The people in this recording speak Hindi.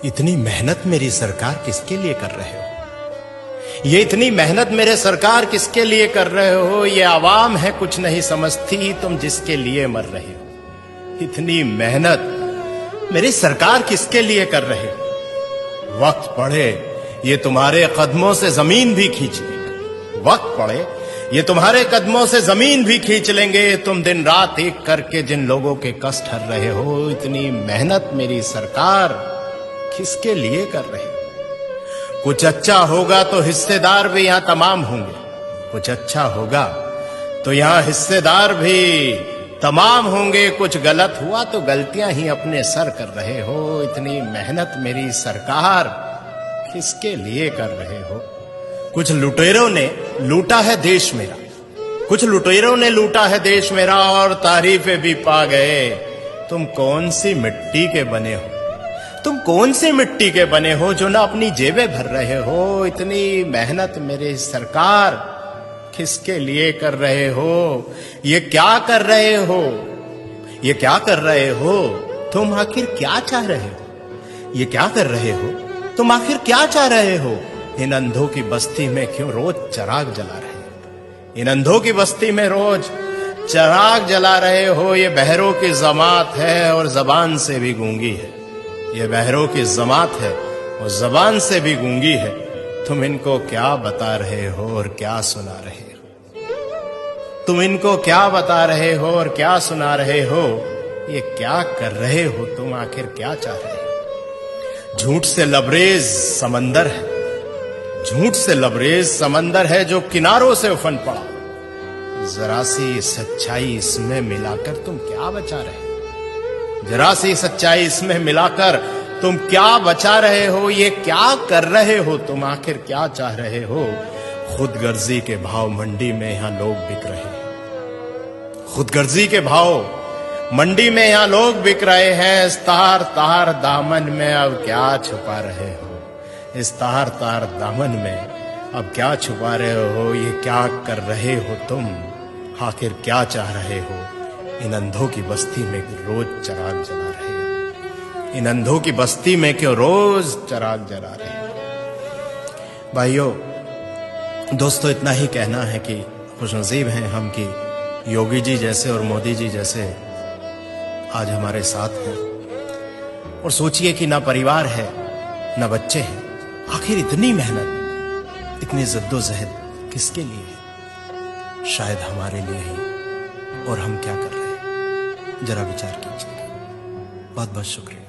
इतनी मेहनत मेरी सरकार किसके लिए कर रहे हो? ये इतनी मेहनत मेरे सरकार किसके लिए कर रहे हो? ये आवाम है कुछ नहीं समझती, तुम जिसके लिए मर रहे हो। इतनी मेहनत मेरी सरकार किसके लिए कर रहे हो? वक्त पड़े ये तुम्हारे कदमों से जमीन भी खींच लेंगे। वक्त पड़े ये तुम्हारे कदमों से जमीन भी खींच लेंगे। तुम दिन रात एक करके जिन लोगों के कष्ट हर रहे हो, इतनी मेहनत मेरी सरकार किसके लिए कर रहे हो? कुछ अच्छा होगा तो हिस्सेदार भी यहां तमाम होंगे। कुछ अच्छा होगा तो यहां हिस्सेदार भी तमाम होंगे। कुछ गलत हुआ तो गलतियां ही अपने सर कर रहे हो। इतनी मेहनत मेरी सरकार किसके लिए कर रहे हो? कुछ लुटेरों ने लूटा है देश मेरा, कुछ लुटेरों ने लूटा है देश मेरा और तारीफें भी पा गए। तुम कौन सी मिट्टी के बने हो? तुम कौन सी मिट्टी के बने हो जो ना अपनी जेबें भर रहे हो? इतनी मेहनत मेरी सरकार किसके लिए कर रहे हो? ये क्या कर रहे हो? ये क्या कर रहे हो? तुम आखिर क्या चाह रहे हो? ये क्या कर रहे हो? तुम आखिर क्या चाह रहे हो? इन अंधों की बस्ती में क्यों रोज चिराग जला रहे हो? इन अंधों की बस्ती में रोज चिराग जला रहे हो। ये बहरों की जमात है और जबान से भी गूंगी है। ये बहरों की जमात है और जबान से भी गूंगी है। तुम इनको क्या बता रहे हो और क्या सुना रहे हो? तुम इनको क्या बता रहे हो और क्या सुना रहे हो? ये क्या कर रहे हो? तुम आखिर क्या चाह रहे हो? झूठ से लबरेज समंदर है, झूठ से लबरेज समंदर है जो किनारों से उफन पड़ा। जरा सी सच्चाई इसमें मिलाकर तुम क्या बचा रहे हो? जरा सी सच्चाई इसमें मिलाकर तुम क्या बचा रहे हो? ये क्या कर रहे हो? तुम आखिर क्या चाह रहे हो? खुदगर्जी के भाव मंडी में यहां लोग बिक रहे हैं। खुदगर्जी के भाव मंडी में यहां लोग बिक रहे हैं। इस तार तार दामन में अब क्या छुपा रहे हो? इस तार तार दामन में अब क्या छुपा रहे हो? ये क्या कर रहे हो तुम? आखिर क्या चाह रहे हो? इन अंधों की बस्ती में रोज चिराग जला रहे हो। इन अंधों की बस्ती में क्यों रोज चिराग जला रहे हो? भाइयों दोस्तों, इतना ही कहना है कि खुशनसीब हैं हम कि योगी जी जैसे और मोदी जी जैसे आज हमारे साथ हैं। और सोचिए कि ना परिवार है ना बच्चे हैं, आखिर इतनी मेहनत इतनी जद्दोजहद किसके लिए है? शायद हमारे लिए ही। और हम क्या कर रहे हैं जरा विचार कीजिए। बहुत बहुत शुक्रिया।